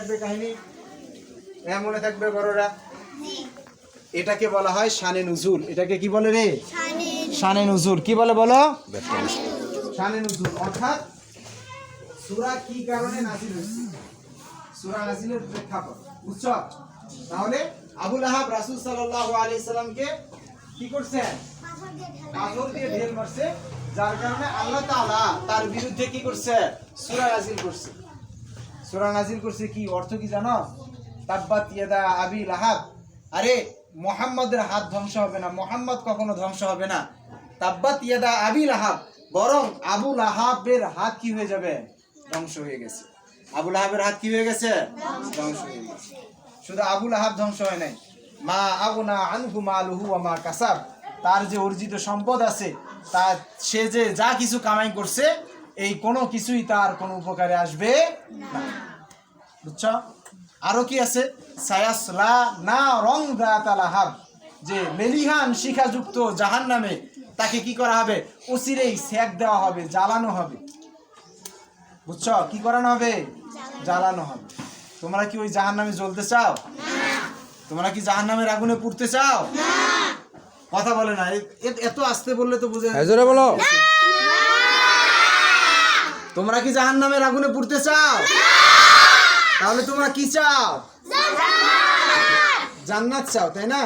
থাকবে কাহিনী? হ্যাঁ মনে থাকবে বড়রা? এটাকে বলা হয় শানে নুজুল। এটাকে কি বলে রে? শানে নুজুল। কি বলে বলো? শানে নুজুল। অর্থাৎ সূরা কি কারণে নাযিল হয়েছে, সূরা নাযিলের প্রেক্ষাপট বুঝছো? তাহলে আবু লাহাব রাসূল সাল্লাল্লাহু আলাইহি সাল্লামকে কি করছে? পাথর দিয়ে ঢেল মারছে, যার কারণে আল্লাহ তাআলা তার বিরুদ্ধে কি করছে? সূরা নাযিল করছে। সূরা নাযিল করছে কি অর্থ কি জানো? তাব্বাত ইয়াদা আবি লাহাব। আরে মুহাম্মাদের হাত ধ্বংস হবে না, মুহাম্মদ কখনো ধ্বংস হবে না। তাব্বাত ইয়াদা আবি লাহাব, বরং আবু লাহাবের হাত কি হয়ে যাবে? ধ্বংস হয়ে গেছে। আবু লাহাবের হাত কি হয়ে গেছে? ধ্বংস হয়ে গেছে। শুধু আবু লাহাব ধ্বংস হয় নাই, মা আগনা আনহু মালুহু ওয়া মা কাসাব, তার যে অর্জিত সম্পদ আছে, তার সে যে যা কিছু কামাই করছে, এই কোনো কিছুই তার কোনো উপকারে আসবে না। বুঝছো? আরো কি আছে? সায়াসলা না রং দাতা লাহাব, যে মেলিহান শিখাযুক্ত জাহান্নামে তাকে কি করা হবে? অচিরেই সেক দেওয়া হবে, জ্বালানো হবে। বুঝছো? কি করানো হবে? জ্বালানো হবে। তোমরা কি ওই জাহান্নামে জ্বলতে চাও? তোমরা কি জাহান্নামের আগুনে পুড়তে চাও? কথা বলে না, এত আস্তে বললে তো বুঝে জোরে বলো। তোমরা কি জাহান্নামের আগুনে পুড়তে চাও? তাহলে তোমরা কি চাও? জান্নাত চাও, তাই না?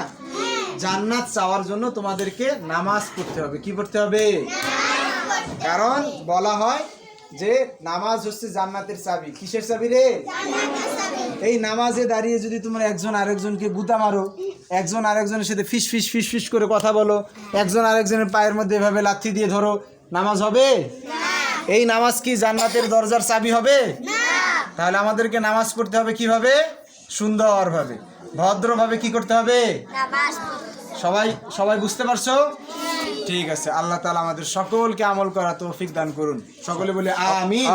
জান্নাত চাওয়ার জন্য তোমাদেরকে নামাজ পড়তে হবে। কি পড়তে হবে? কারণ বলা হয় যে নামাজ হচ্ছে জান্নাতের চাবি। কিসের চাবি রে? এই নামাজে দাঁড়িয়ে যদি তোমরা একজন আরেকজনকে গুতা মারো, একজন আরেকজনের সাথে ফিস ফিস ফিস ফিস করে কথা বলো, একজন আরেকজনের পায়ের মধ্যে এভাবে লাথি দিয়ে ধরো, নামাজ হবে? এই নামাজ কি জান্নাতের দরজার চাবি হবে? তাহলে আমাদেরকে নামাজ পড়তে হবে কিভাবে? সুন্দরভাবে, ভদ্রভাবে। কি করতে হবে? সবাই সবাই বুঝতে পারছো? ঠিক আছে। আল্লাহ তাআলা আমাদের সকলকে আমল করা তৌফিক দান করুন। সকলে বলে আমিন।